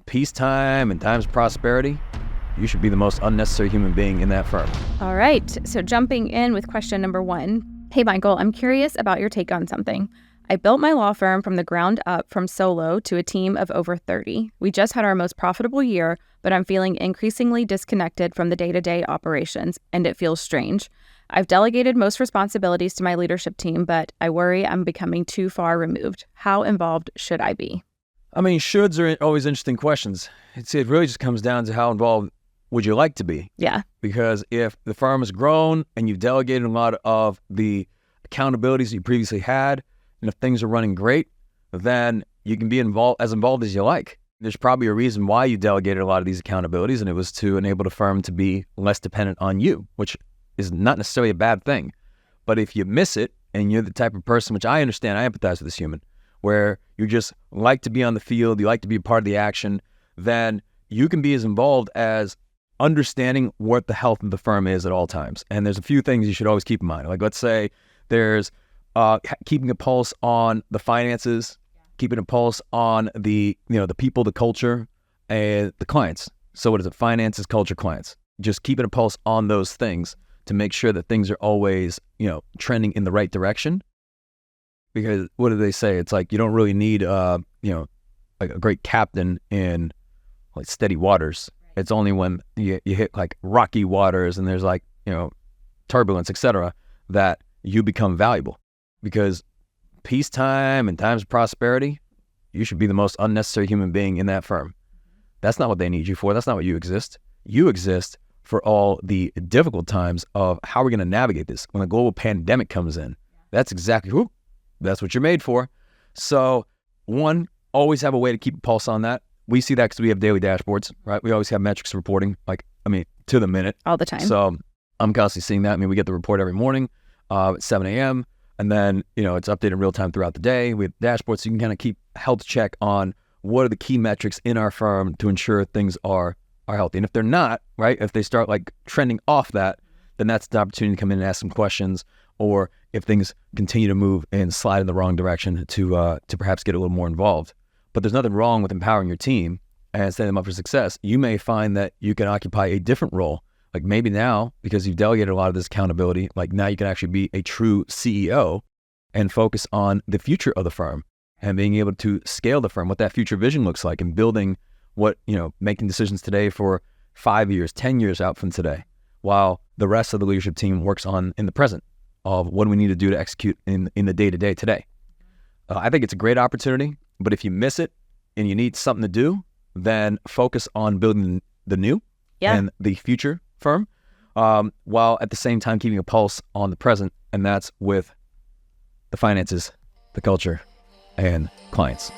peacetime and times of prosperity, you should be the most unnecessary human being in that firm. All right. So jumping in with question number 1. Hey, Michael, I'm curious about your take on something. I built my law firm from the ground up from solo to a team of over 30. We just had our most profitable year, but I'm feeling increasingly disconnected from the day-to-day operations, and it feels strange. I've delegated most responsibilities to my leadership team, but I worry I'm becoming too far removed. How involved should I be? I mean, shoulds are always interesting questions. It really just comes down to how involved would you like to be? Yeah. Because if the firm has grown and you've delegated a lot of the accountabilities you previously had, and if things are running great, then you can be involved as you like. There's probably a reason why you delegated a lot of these accountabilities, and it was to enable the firm to be less dependent on you, which is not necessarily a bad thing. But if you miss it, and you're the type of person, which I understand, I empathize with this human, where you just like to be on the field, you like to be a part of the action, then you can be as involved as understanding what the health of the firm is at all times. And there's a few things you should always keep in mind. Like, let's say there's keeping a pulse on the finances, keeping a pulse on the people, the culture, and the clients. So what is it? Finances, culture, clients. Just keeping a pulse on those things to make sure that things are always, trending in the right direction. Because what do they say? It's like you don't really need, like a great captain in like steady waters. Right. It's only when you hit like rocky waters and there's like, turbulence, etc., that you become valuable. Because peacetime and times of prosperity, you should be the most unnecessary human being in that firm. That's not what they need you for. That's not what you exist. You exist for all the difficult times of how we're going to navigate this. When a global pandemic comes in, that's exactly that's what you're made for. So, one, always have a way to keep a pulse on that. We see that because we have daily dashboards, right? We always have metrics reporting, to the minute. All the time. So I'm constantly seeing that. We get the report every morning at 7 a.m. And then, it's updated in real time throughout the day. We have dashboards, so you can kind of keep health check on what are the key metrics in our firm to ensure things are healthy. And if they're not, right, if they start like trending off that, then that's the opportunity to come in and ask some questions. Or if things continue to move and slide in the wrong direction, to perhaps get a little more involved. But there's nothing wrong with empowering your team and setting them up for success. You may find that you can occupy a different role. Like maybe now, because you've delegated a lot of this accountability, like now you can actually be a true CEO and focus on the future of the firm and being able to scale the firm, what that future vision looks like, and building what, making decisions today for 5 years, 10 years out from today, while the rest of the leadership team works on in the present of what do we need to do to execute in the day-to-day today. I think it's a great opportunity, but if you miss it and you need something to do, then focus on building the new and the future firm, while at the same time keeping a pulse on the present, and that's with the finances, the culture, and clients.